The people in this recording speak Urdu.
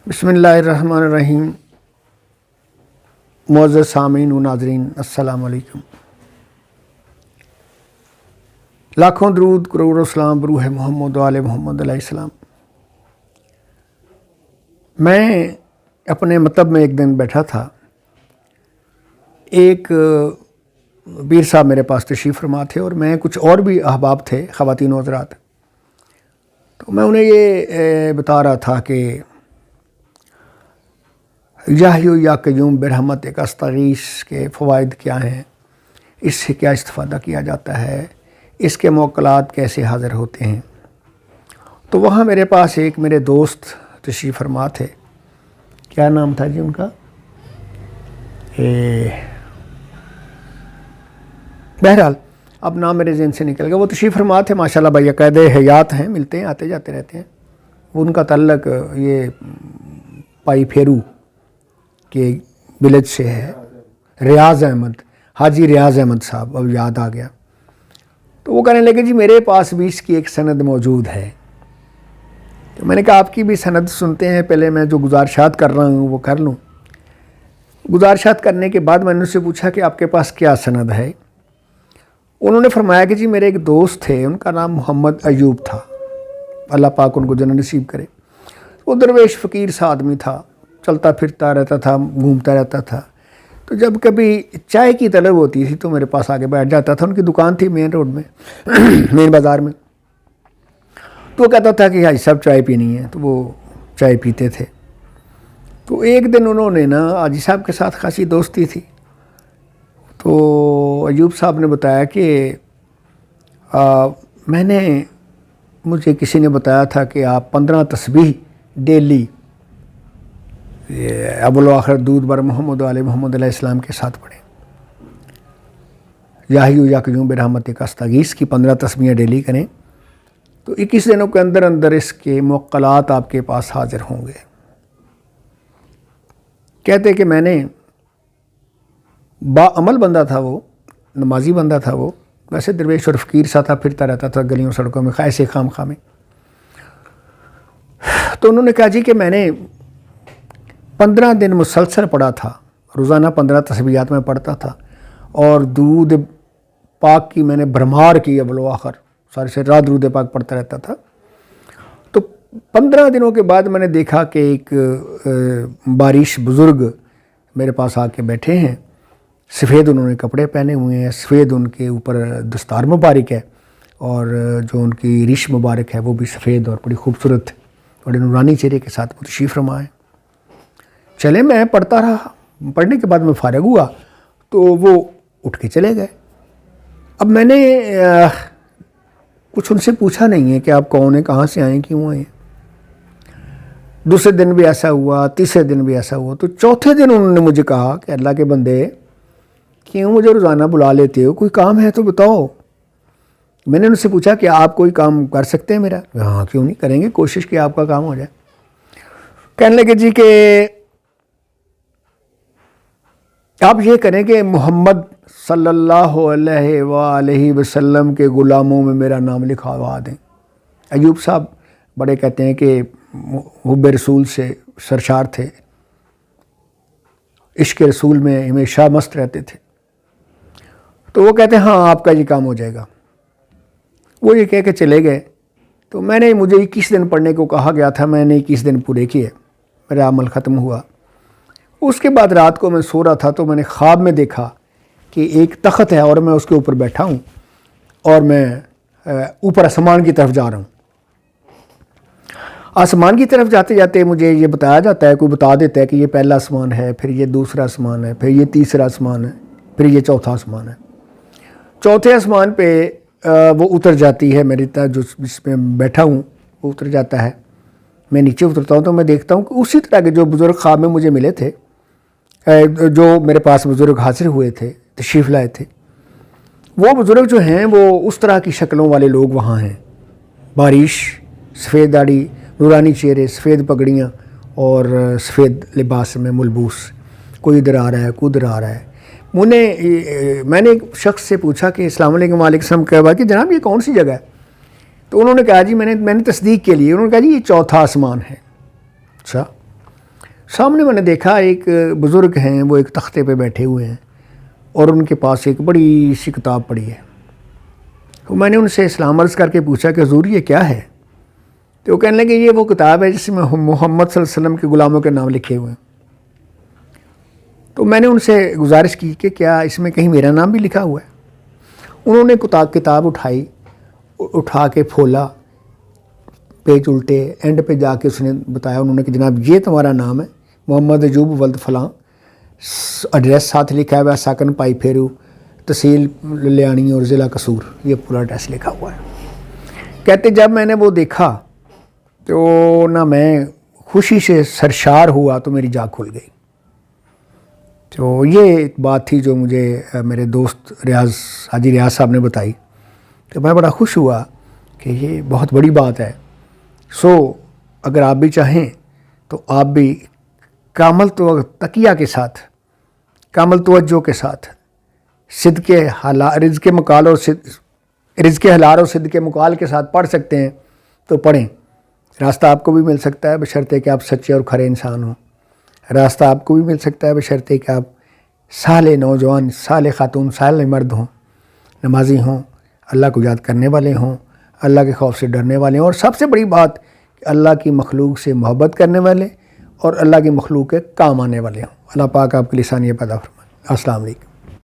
بسم اللہ الرحمن الرحیم۔ معزز سامعین و ناظرین، السلام علیکم۔ لاکھوں درود، کروڑوں سلام بروح محمد و آل محمد علیہ السلام۔ میں اپنے مکتب میں ایک دن بیٹھا تھا، ایک پیر صاحب میرے پاس تشریف فرما تھے اور میں کچھ اور بھی احباب تھے، خواتین و حضرات۔ تو میں انہیں یہ بتا رہا تھا کہ یا حیو یا قیوم برحمتک استغیث کے فوائد کیا ہیں، اس سے کیا استفادہ کیا جاتا ہے، اس کے موکلات کیسے حاضر ہوتے ہیں۔ تو وہاں میرے پاس ایک میرے دوست تشریف فرما تھے، کیا نام تھا جی ان کا، بہرحال اب نام میرے ذہن سے نکل گیا۔ وہ تشریف فرما تھے، ماشاءاللہ باقاعدہ حیات ہیں، ملتے ہیں، آتے جاتے رہتے ہیں۔ وہ ان کا تعلق یہ پائی پھیرو کے ولیج سے ہے، ریاض احمد، حاجی ریاض احمد صاحب، اب یاد آ گیا۔ تو وہ کہنے لگے جی میرے پاس بھی اس کی ایک سند موجود ہے۔ تو میں نے کہا آپ کی بھی سند سنتے ہیں، پہلے میں جو گزارشات کر رہا ہوں وہ کر لوں۔ گزارشات کرنے کے بعد میں نے ان سے پوچھا کہ آپ کے پاس کیا سند ہے۔ انہوں نے فرمایا کہ جی میرے ایک دوست تھے، ان کا نام محمد ایوب تھا، اللہ پاک ان کو جنت نصیب کرے۔ وہ درویش فقیر سا آدمی تھا، چلتا پھرتا رہتا تھا، گھومتا رہتا تھا۔ تو جب کبھی چائے کی طلب ہوتی تھی تو میرے پاس آگے بیٹھ جاتا تھا۔ ان کی دکان تھی مین روڈ میں، مین بازار میں۔ تو وہ کہتا تھا کہ حاجی صاحب چائے پینی ہے، تو وہ چائے پیتے تھے۔ تو ایک دن انہوں نے نا حاجی صاحب کے ساتھ خاصی دوستی تھی۔ تو ایوب صاحب نے بتایا کہ مجھے کسی نے بتایا تھا کہ آپ 15 تسبیح ڈیلی اول و آخر دود بر محمد و آل محمد علیہ السلام کے ساتھ پڑھیں، یا حیو یا قیوم برحمتک استغیث کی 15 تسبیحیں ڈیلی کریں، تو 21 دنوں کے اندر اندر اس کے موکلات آپ کے پاس حاضر ہوں گے۔ کہتے کہ میں نے با عمل بندہ تھا، وہ نمازی بندہ تھا، وہ ویسے درویش اور فقیر سا تھا، پھرتا رہتا تھا گلیوں سڑکوں میں ایسے خام خامے۔ تو انہوں نے کہا جی کہ میں نے 15 دن مسلسل پڑھا تھا، روزانہ 15 تسبیحات میں پڑھتا تھا، اور درود پاک کی میں نے بھرمار کی، اول و آخر سارے سے رات درود پاک پڑھتا رہتا تھا۔ تو 15 دنوں کے بعد میں نے دیکھا کہ ایک بارش بزرگ میرے پاس آ کے بیٹھے ہیں، سفید انہوں نے کپڑے پہنے ہوئے ہیں، سفید ان کے اوپر دستار مبارک ہے، اور جو ان کی ریش مبارک ہے وہ بھی سفید اور بڑی خوبصورت، بڑے نورانی چہرے کے ساتھ وہ تشریف فرما ہے۔ چلے میں پڑھتا رہا، پڑھنے کے بعد میں فارغ ہوا تو وہ اٹھ کے چلے گئے۔ اب میں نے کچھ ان سے پوچھا نہیں ہے کہ آپ کون ہیں، کہاں سے آئیں، کیوں آئے ہیں۔ دوسرے دن بھی ایسا ہوا، تیسرے دن بھی ایسا ہوا۔ تو چوتھے دن انہوں نے مجھے کہا کہ اللہ کے بندے کیوں مجھے روزانہ بلا لیتے ہو، کوئی کام ہے تو بتاؤ۔ میں نے ان سے پوچھا کہ آپ کوئی کام کر سکتے ہیں میرا؟ ہاں کیوں نہیں، کریں گے، کوشش کہ آپ کا کام ہو جائے۔ کہنے لگے جی کہ آپ یہ کریں کہ محمد صلی اللہ علیہ وآلہ وسلم کے غلاموں میں میرا نام لکھوا دیں۔ ایوب صاحب بڑے کہتے ہیں کہ حب رسول سے سرشار تھے، عشق رسول میں ہمیشہ مست رہتے تھے۔ تو وہ کہتے ہیں ہاں آپ کا یہ کام ہو جائے گا۔ وہ یہ کہہ کے چلے گئے۔ تو مجھے 21 دن پڑھنے کو کہا گیا تھا، میں نے 21 دن پورے کیے، میرا عمل ختم ہوا۔ اس کے بعد رات کو میں سو رہا تھا تو میں نے خواب میں دیکھا کہ ایک تخت ہے اور میں اس کے اوپر بیٹھا ہوں، اور میں اوپر آسمان کی طرف جا رہا ہوں۔ آسمان کی طرف جاتے جاتے مجھے یہ بتایا جاتا ہے، کوئی بتا دیتا ہے کہ یہ پہلا آسمان ہے، پھر یہ دوسرا آسمان ہے، پھر یہ تیسرا آسمان ہے، پھر یہ چوتھا آسمان ہے۔ چوتھے آسمان پہ وہ اتر جاتی ہے، میری طرح جس میں بیٹھا ہوں وہ اتر جاتا ہے۔ میں نیچے اترتا ہوں تو میں دیکھتا ہوں کہ اسی طرح کے جو بزرگ خواب میں مجھے ملے تھے، جو میرے پاس بزرگ حاضر ہوئے تھے، تشریف لائے تھے، وہ بزرگ جو ہیں وہ اس طرح کی شکلوں والے لوگ وہاں ہیں، باریش، سفید داڑھی، نورانی چہرے، سفید پگڑیاں اور سفید لباس میں ملبوس، کوئی ادھر آ رہا ہے، کوئی ادھر آ رہا ہے۔ میں نے ایک شخص سے پوچھا کہ السلام علیکم، وعلیکم السلام، کہا کہ جناب یہ کون سی جگہ ہے؟ تو انہوں نے کہا جی میں نے تصدیق کے لیے، انہوں نے کہا جی یہ چوتھا آسمان ہے۔ اچھا، سامنے میں نے دیکھا ایک بزرگ ہیں، وہ ایک تختے پہ بیٹھے ہوئے ہیں اور ان کے پاس ایک بڑی سی کتاب پڑی ہے۔ تو میں نے ان سے سلام عرض کر کے پوچھا کہ حضور یہ کیا ہے؟ تو وہ کہنے لگے یہ وہ کتاب ہے جس میں محمد صلی اللہ علیہ وسلم کے غلاموں کے نام لکھے ہوئے ہیں۔ تو میں نے ان سے گزارش کی کہ کیا اس میں کہیں میرا نام بھی لکھا ہوا ہے؟ انہوں نے کتاب اٹھا کے کھولا، پیج الٹے، اینڈ پہ جا کے اس نے بتایا، انہوں نے کہ جناب یہ تمہارا نام ہے، محمد ایوب ولد فلاں، ایڈریس ساتھ لکھا ہے، ساکن پائی پھیرو، تحصیل لیانی اور ضلع قصور، یہ پورا ایڈریس لکھا ہوا ہے۔ کہتے جب میں نے وہ دیکھا تو نہ میں خوشی سے سرشار ہوا تو میری جان کھل گئی۔ تو یہ ایک بات تھی جو مجھے میرے دوست حاجی ریاض صاحب نے بتائی، تو میں بڑا خوش ہوا کہ یہ بہت بڑی بات ہے۔ اگر آپ بھی چاہیں تو آپ بھی کامل تقیہ کے ساتھ، کامل توجہ کے ساتھ رزق حلال اور صدق مقال کے ساتھ پڑھ سکتے ہیں تو پڑھیں۔ راستہ آپ کو بھی مل سکتا ہے بشرطے کہ آپ سچے اور کھرے انسان ہوں۔ راستہ آپ کو بھی مل سکتا ہے بشرطے کہ آپ صالح نوجوان، صالح خاتون، صالح مرد ہوں، نمازی ہوں، اللہ کو یاد کرنے والے ہوں، اللہ کے خوف سے ڈرنے والے ہوں، اور سب سے بڑی بات کہ اللہ کی مخلوق سے محبت کرنے والے اور اللہ کی مخلوق کے کام آنے والے ہوں۔ اللہ پاک آپ کے لسان یہ پیدا فرمائے۔ السلام علیکم۔